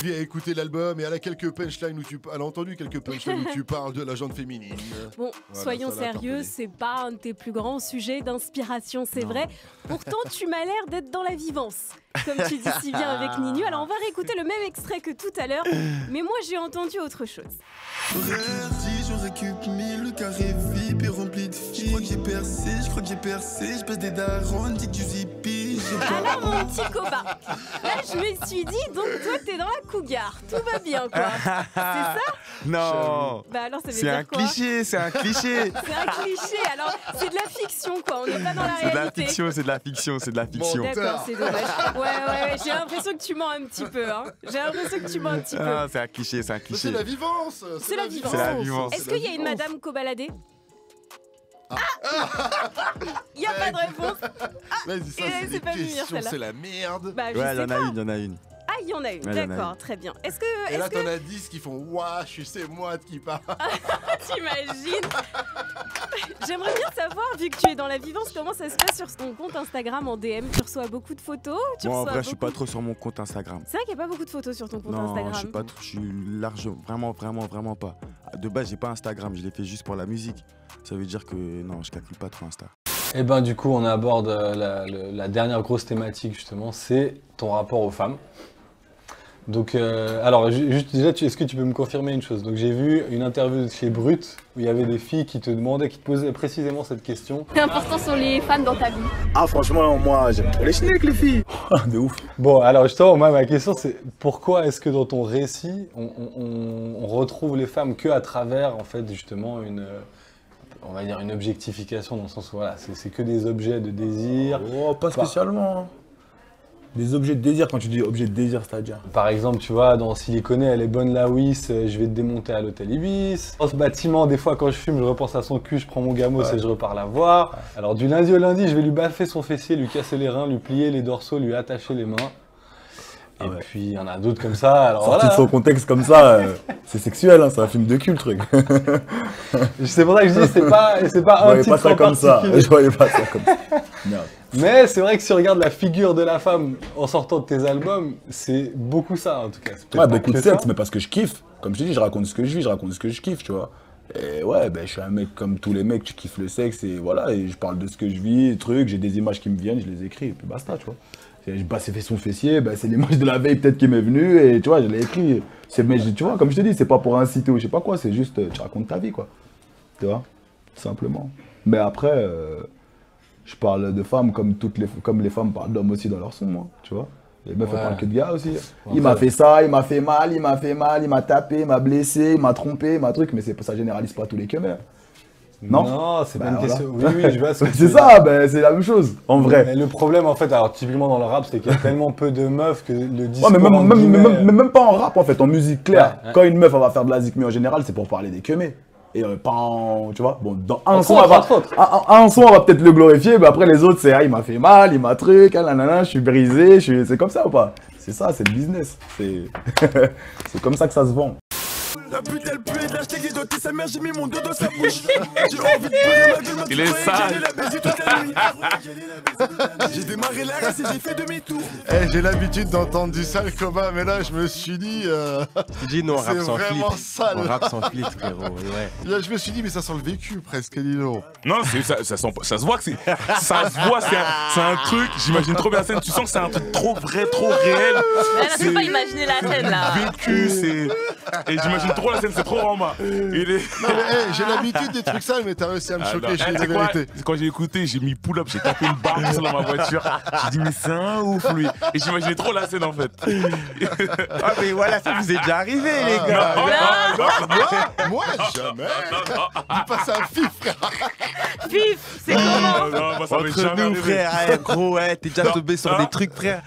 Puis à écouter l'album et elle a quelques punchlines où elle a entendu quelques punchlines où tu parles de la jante féminine. Bon, voilà, soyons sérieux, c'est pas un de tes plus grands sujets d'inspiration, c'est vrai. Pourtant, tu m'as l'air d'être dans la vivance, comme tu dis si bien avec Ninu. Alors on va réécouter le même extrait que tout à l'heure, mais moi j'ai entendu autre chose. Frère, si je récup 1000, le carré VIP est rempli de filles. Je crois que j'ai percé, je pèse des darons, dit que du zippy. Alors mon petit copain, là je me suis dit, donc toi t'es dans la cougar, tout va bien quoi. C'est ça? Non. Bah alors ça veut C'est dire un quoi? cliché, c'est un cliché. C'est un cliché, alors c'est de la fiction quoi, on n'est pas dans la C'est de la réalité. fiction, c'est de la fiction, c'est de la fiction. D'accord, c'est dommage. Ouais, j'ai l'impression que tu mens un petit peu, hein. J'ai l'impression que tu mens un petit peu. Ah, c'est un cliché, c'est un cliché. C'est la vivance. C'est la vivance. C'est la vivance. Est-ce qu'il y a une madame cobaladée? Il n'y a pas de réponse. Vas-y, ça Et c'est c'est des pas venir, questions, celle-là. c'est la merde. Bah, je Ouais, sais il y en pas. a une, il y en a une. Ah, il y en a une, Ouais, il y en a d'accord, une. très bien. Est-ce Et là, que t'en as 10 qui font ouah, c'est moi qui parle. t'imagines? J'aimerais bien savoir, vu que tu es dans la vivance, comment ça se passe sur ton compte Instagram en DM? Tu reçois beaucoup de photos? Moi, en vrai, je suis pas trop sur mon compte Instagram. C'est vrai qu'il n'y a pas beaucoup de photos sur ton compte Non, Instagram. je suis pas trop, je suis large, vraiment pas. De base, j'ai pas Instagram, je l'ai fait juste pour la musique. Ça veut dire que non, je calcule pas trop Insta. Et ben du coup, on aborde la dernière grosse thématique justement, c'est ton rapport aux femmes. Donc, alors juste déjà, est-ce que tu peux me confirmer une chose? Donc j'ai vu une interview chez Brut où il y avait des filles qui te demandaient, qui te posaient précisément cette question. C'est important sur les femmes dans ta vie. Ah franchement, moi j'aime trop les schnecks les filles. De ouf. Bon, alors justement, moi ma question c'est pourquoi est-ce que dans ton récit, on retrouve les femmes que à travers en fait justement on va dire une objectification dans le sens où voilà, c'est que des objets de désir. Oh, pas spécialement. Des objets de désir, quand tu dis objets de désir, c'est-à-dire? Par exemple, tu vois, dans S'il les connaît, elle est bonne la Wiss, je vais te démonter à l'hôtel Ibis. Dans ce bâtiment, des fois, quand je fume, je repense à son cul, je prends mon gamos et je repars la voir. Alors, du lundi au lundi, je vais lui baffer son fessier, lui casser les reins, lui plier les dorsaux, lui attacher les mains. Et puis, il y en a d'autres comme ça. Alors, Sorti voilà. de son contexte comme ça, c'est sexuel, hein, c'est un film de cul, le truc. C'est pour ça que je dis, c'est pas un Je voyais titre pas ça en comme ça. particulier. Je voyais pas ça comme ça. Merde. Mais c'est vrai que si tu regardes la figure de la femme en sortant de tes albums, c'est beaucoup ça en tout cas. Ouais, beaucoup de sexe, mais parce que je kiffe. Comme je te dis, je raconte ce que je vis, je raconte ce que je kiffe, tu vois. Et ouais, ben, je suis un mec comme tous les mecs, tu kiffes le sexe et voilà, et je parle de ce que je vis, des trucs, j'ai des images qui me viennent, je les écris et puis basta, tu vois. J'ai fait son fessier, ben, c'est l'image de la veille peut-être qui m'est venue et tu vois, je l'ai écrit. Mais tu vois, comme je te dis, c'est pas pour inciter ou je sais pas quoi, c'est juste, tu racontes ta vie, quoi. Tu vois, tout simplement. Mais après, je parle de femmes comme les femmes parlent d'hommes aussi dans leur son, moi, tu vois. Les meufs, elles parlent que de gars aussi. Il m'a fait ça, il m'a fait mal, il m'a tapé, il m'a blessé, il m'a trompé, il m'a truc, mais ça généralise pas tous les queumers. Non, non, c'est pas une voilà. question. Oui, je vois ce que tu c'est veux ça, ben, c'est la même chose, en vrai. Mais le problème, en fait, alors typiquement dans le rap, c'est qu'il y a tellement peu de meufs que le discours. Ouais, mais en guillemets, même pas en rap, en fait, en musique claire. Ouais. Quand une meuf, elle va faire de la zik, mais en général, c'est pour parler des queumés. Et pas en. Tu vois, bon, dans un son, un son, on va peut-être le glorifier, mais après, les autres, c'est ah, il m'a fait mal, il m'a truc, ah, nanana, je suis brisé, c'est comme ça ou pas? C'est ça, c'est le business. C'est comme ça que ça se vend. La pute elle pue et de l'acheter des dotés, sa mère j'ai mis mon dos dans sa bouche. J'ai envie de pleurer ma gueule, Il est sale. J'ai démarré la race et j'ai fait demi-tour. J'ai l'habitude d'entendre du sale combat, mais là je me suis dit. Dis non, on rappe c'est sans flip. vraiment sale. On rappe sans flip, frérot. Ouais. Là je me suis dit, mais ça sent le vécu presque, Nino. Non, ça se voit que c'est. Ça se voit, c'est un truc. J'imagine trop bien la scène. Tu sens que c'est un truc trop vrai, trop réel. Elle ne peut pas imaginer la scène là. Vécu, c'est. Et j'imagine trop la scène, c'est trop Rama. Non, mais j'ai l'habitude des trucs sales, mais t'as réussi à me choquer, je dis la vérité. Quand j'ai écouté, j'ai mis pull-up, j'ai tapé une barre dans ma voiture. J'ai dit, mais c'est un ouf, lui. Et j'imaginais trop la scène en fait. Ah, mais voilà, ça vous est déjà arrivé, les gars. Moi, jamais. Il passe un fif, frère. Fif, c'est comment? Non, moi, ça m'est Entre jamais nous, arrivé. frère, gros, t'es déjà tombé sur des trucs, frère.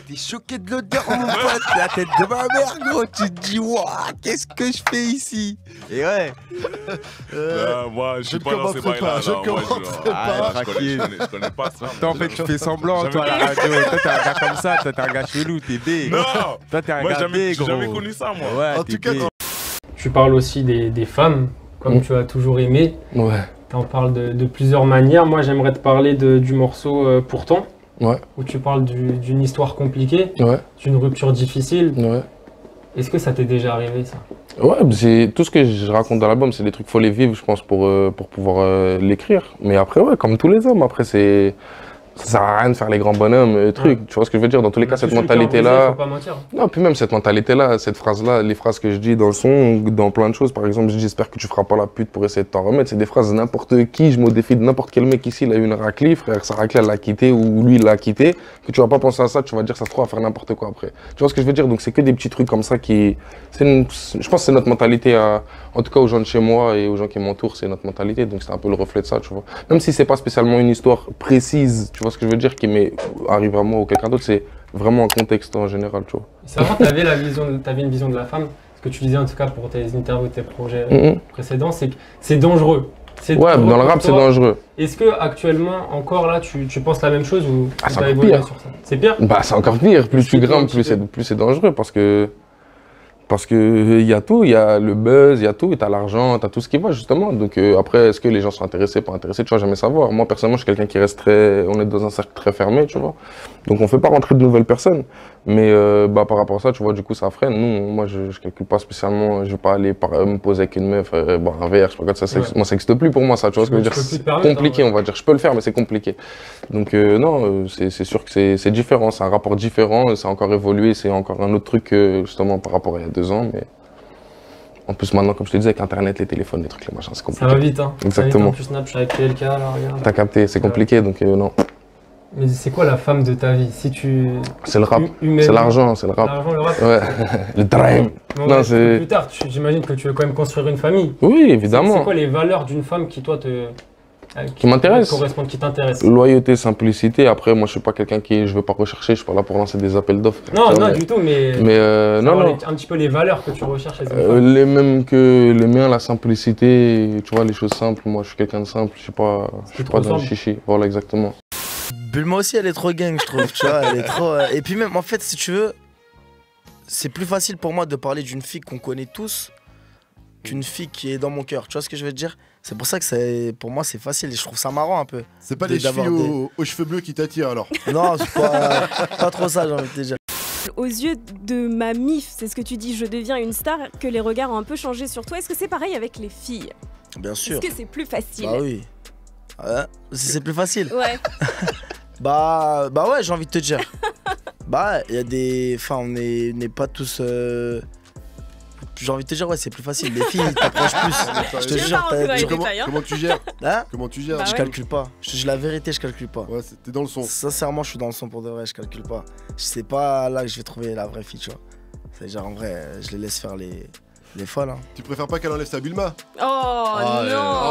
T'es choqué de l'odeur, mon pote, la tête de ma mère, gros. Tu te dis, waouh, qu'est-ce que je fais ici? Et ouais. Moi, je Je suis ne pas dans ces commenterai bails-là. pas, je non, moi, commenterai pas. Je connais pas ça. Toi, en fait, tu fais semblant, toi, à la radio. Toi, t'es un gars comme ça, toi, t'es un gars chelou, t'es bé. Non. Toi, t'es un Moi, gars bé, j'ai gros. jamais connu ça, moi. Ouais, En t'es tout cas, bé. Tu parles aussi des femmes, comme tu as toujours aimé. Ouais. Tu en parles de plusieurs manières. Moi, j'aimerais te parler du morceau Pourtant, Ouais. où tu parles d'une histoire compliquée, Ouais. d'une rupture difficile. Ouais. Est-ce que ça t'est déjà arrivé ça? Ouais, tout ce que je raconte dans l'album, c'est des trucs faut les vivre, je pense, pour pouvoir l'écrire. Mais après, ouais, comme tous les hommes, après, ça sert à rien de faire les grands bonhommes, trucs. Tu vois ce que je veux dire? Dans tous les cas, cette mentalité-là. Non, puis même cette mentalité-là, cette phrase-là, les phrases que je dis dans le son, dans plein de choses, par exemple, je dis j'espère que tu feras pas la pute pour essayer de t'en remettre. C'est des phrases de n'importe qui, je me défie de n'importe quel mec ici, il a eu une raclée, frère, sa raclée, elle l'a quitté ou lui, il l'a quitté. Que tu vas pas penser à ça, tu vas dire ça se trouve à faire n'importe quoi après. Tu vois ce que je veux dire? Donc c'est que des petits trucs comme ça qui. Je pense que c'est notre mentalité, en tout cas aux gens de chez moi et aux gens qui m'entourent, c'est notre mentalité. Donc c'est un peu le reflet de ça, tu vois. Même si c'est pas spécialement une histoire précise, tu vois ce que je veux dire, qui arrive à moi ou quelqu'un d'autre, c'est vraiment un contexte en général, tu vois. C'est vrai, t'avais une vision de la femme, ce que tu disais en tout cas pour tes interviews, tes projets précédents, c'est que c'est dangereux. Ouais, dans le rap, c'est dangereux. Est-ce que actuellement, encore là, tu penses la même chose ou c'est encore pire. Sur ça? C'est pire? Bah, c'est encore pire. Plus tu grimpes, plus c'est dangereux parce que il y a tout, il y a le buzz, il y a tout, t'as l'argent, t'as tout ce qui va justement. Donc après, est-ce que les gens sont intéressés, pas intéressés, tu vas jamais savoir. Moi personnellement, je suis quelqu'un qui reste on est dans un cercle très fermé, tu vois. Donc on fait pas rentrer de nouvelles personnes. Mais par rapport à ça, tu vois, du coup ça freine. Moi je calcule pas spécialement, je vais pas aller me poser avec une meuf, boire un verre, je sais pas quoi, moi ça n'existe plus pour moi ça, tu vois ce que je veux dire. C'est compliqué, on va dire. Je peux le faire, mais c'est compliqué. Donc non, c'est sûr que c'est différent, c'est un rapport différent, ça a encore évolué, c'est encore un autre truc justement par rapport à il y a 2 ans, mais en plus maintenant, comme je te disais, avec internet, les téléphones, les trucs, les machins, c'est compliqué. Ça va vite, hein. Exactement. Tu snaps avec PLK, là, regarde. T'as capté, c'est compliqué, donc non. Mais c'est quoi la femme de ta vie? Si tu... C'est le rap, c'est l'argent, c'est le rap. L'argent, le rap? Ouais, le dream. Non, c'est... Plus tard, j'imagine que tu veux quand même construire une famille. Oui, évidemment. C'est quoi les valeurs d'une femme qui, toi, qui m'intéresse, qui t'intéresse? Loyauté, simplicité. Après, moi, je suis pas quelqu'un je veux pas rechercher. Je suis pas là pour lancer des appels d'offres. Non, non, du tout. Mais non. Un petit peu les valeurs que tu recherches. Les mêmes que les miens, la simplicité. Tu vois, les choses simples. Moi, je suis quelqu'un de simple. Je suis pas dans le chichi. Voilà, exactement. Bulma aussi, elle est trop gang, je trouve. Tu vois, elle est trop. Et puis même, en fait, si tu veux, c'est plus facile pour moi de parler d'une fille qu'on connaît tous qu'une fille qui est dans mon cœur. Tu vois ce que je veux te dire? C'est pour ça que pour moi c'est facile et je trouve ça marrant un peu. C'est pas les filles aux cheveux bleus qui t'attirent alors? Non, c'est pas trop ça, j'ai envie de te dire. Aux yeux de ma mif, c'est ce que tu dis, je deviens une star, que les regards ont un peu changé sur toi. Est-ce que c'est pareil avec les filles? Bien sûr. Est-ce que c'est plus facile? Bah oui. C'est plus facile. Ouais. bah ouais, j'ai envie de te dire. Bah, il y a des... Enfin, on n'est pas tous... J'ai envie de te dire, ouais, c'est plus facile. Les filles, t'approchent plus. Je te jure, comment tu gères? Hein? Comment tu gères? Je calcule pas. Je te dis la vérité, je calcule pas. Ouais, t'es dans le son. Sincèrement, je suis dans le son pour de vrai, je calcule pas. C'est pas là que je vais trouver la vraie fille, tu vois. C'est-à-dire, en vrai, je les laisse faire les folles. Hein. Tu préfères pas qu'elle enlève sa Bulma? Oh non.